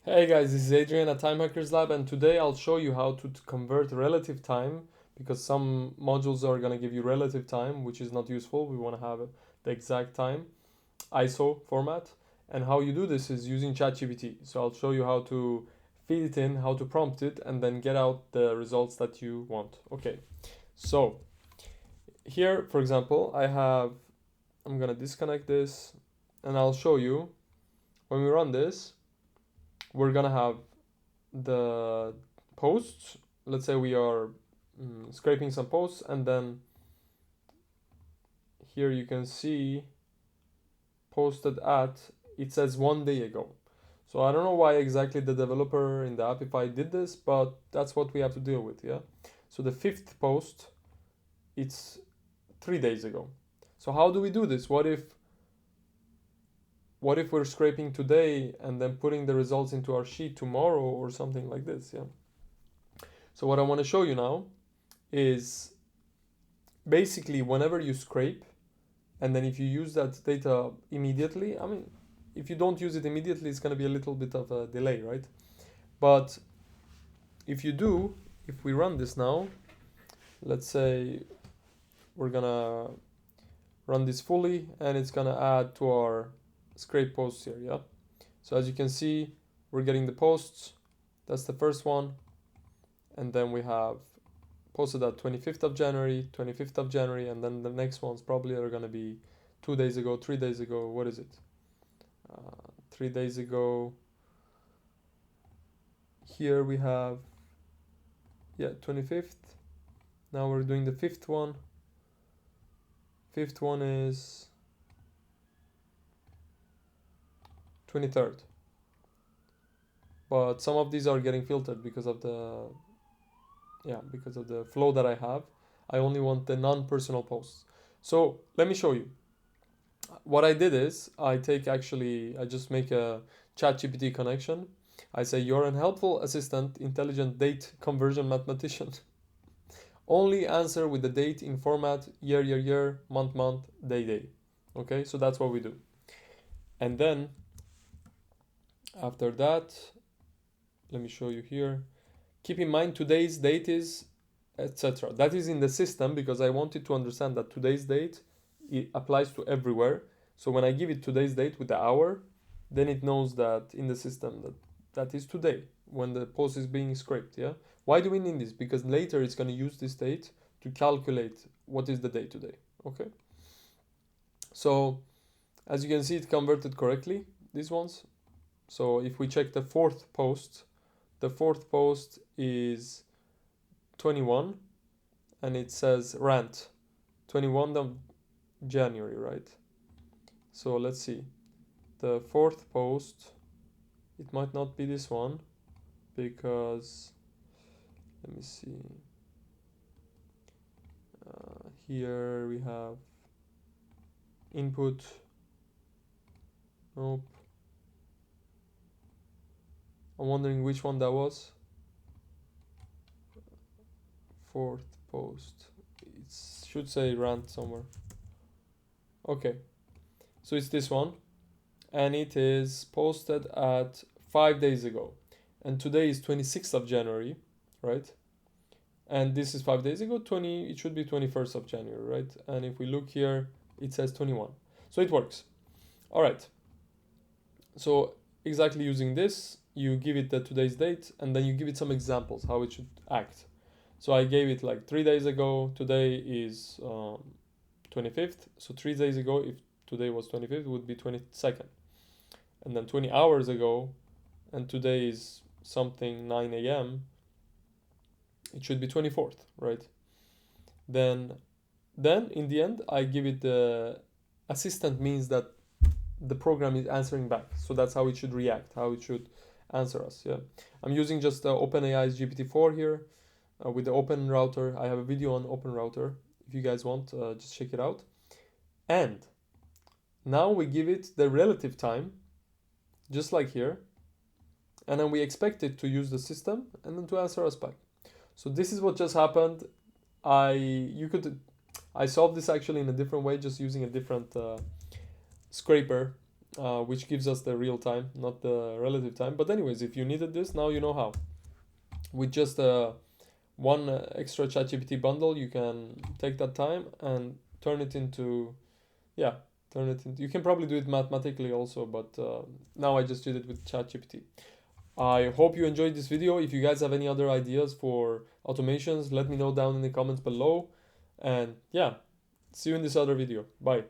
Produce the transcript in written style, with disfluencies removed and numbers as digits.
Hey guys, this is Adrian at Time Hackers Lab, and today I'll show you how to convert relative time because some modules are going to give you relative time, which is not useful. We want to have the exact time, ISO format, and how you do this is using ChatGPT. So I'll show you how to feed it in, how to prompt it, and then get out the results that you want. Okay, so here, for example, I'm going to disconnect this, and I'll show you when we run this, we're going to have the posts. Let's say we are scraping some posts, and then here you can see posted at, it says 1 day ago. So I don't know why exactly the developer in the Appify did this, but that's what we have to deal with. Yeah, so the fifth post, it's 3 days ago. So how do we do this? What if we're scraping today and then putting the results into our sheet tomorrow or something like this? Yeah, so what I want to show you now is basically whenever you scrape, and then if you use that data immediately, I mean, if you don't use it immediately, it's going to be a little bit of a delay, right? But if you do, if we run this now, let's say we're going to run this fully, and it's going to add to our scrape posts here, yeah? So as you can see, we're getting the posts. That's the first one. And then we have posted at 25th of January, 25th of January, and then the next ones probably are going to be 2 days ago, 3 days ago. What is it? 3 days ago. Here we have, yeah, 25th. Now we're doing the fifth one. Fifth one is 23rd. But some of these are getting filtered because of the flow that I have. I only want the non-personal posts. So let me show you. What I did is I just make a ChatGPT connection. I say you're an helpful assistant, intelligent date conversion mathematician. Only answer with the date in format year, month, day. Okay, so that's what we do. And then after that, let me show you here. Keep in mind today's date is etc. That is in the system because I wanted to understand that today's date it applies to everywhere. So when I give it today's date with the hour, then it knows that in the system that is today when the post is being scraped. Yeah. Why do we need this? Because later it's going to use this date to calculate what is the date today. Okay. So as you can see, it converted correctly these ones. So if we check the fourth post is 21, and it says rant 21 of January, right? So let's see. The fourth post, it might not be this one because let me see. Here we have input. Nope. I'm wondering which one that was. Fourth post. It should say rant somewhere. Okay. So it's this one. And it is posted at 5 days ago. And today is 26th of January, right? And this is 5 days ago. It should be 21st of January, right? And if we look here, it says 21. So it works. All right. So exactly using this, you give it the today's date, and then you give it some examples how it should act. So I gave it like 3 days ago. Today is 25th. So 3 days ago, if today was 25th, it would be 22nd. And then 20 hours ago, and today is something 9 a.m., it should be 24th, right? Then in the end, I give it the assistant means that the program is answering back. So that's how it should react, how it should answer us. Yeah, I'm using just OpenAI's GPT-4 here with the OpenRouter. I have a video on OpenRouter. If you guys want, just check it out. And now we give it the relative time, just like here. And then we expect it to use the system and then to answer us back. So this is what just happened. I solved this actually in a different way, just using a different scraper. which gives us the real time, not the relative time. But anyways, if you needed this, now you know how. With just one extra ChatGPT bundle, you can take that time and turn it into, yeah, turn it into. You can probably do it mathematically also, but now I just did it with ChatGPT. I hope you enjoyed this video. If you guys have any other ideas for automations, let me know down in the comments below. And yeah, see you in this other video. Bye.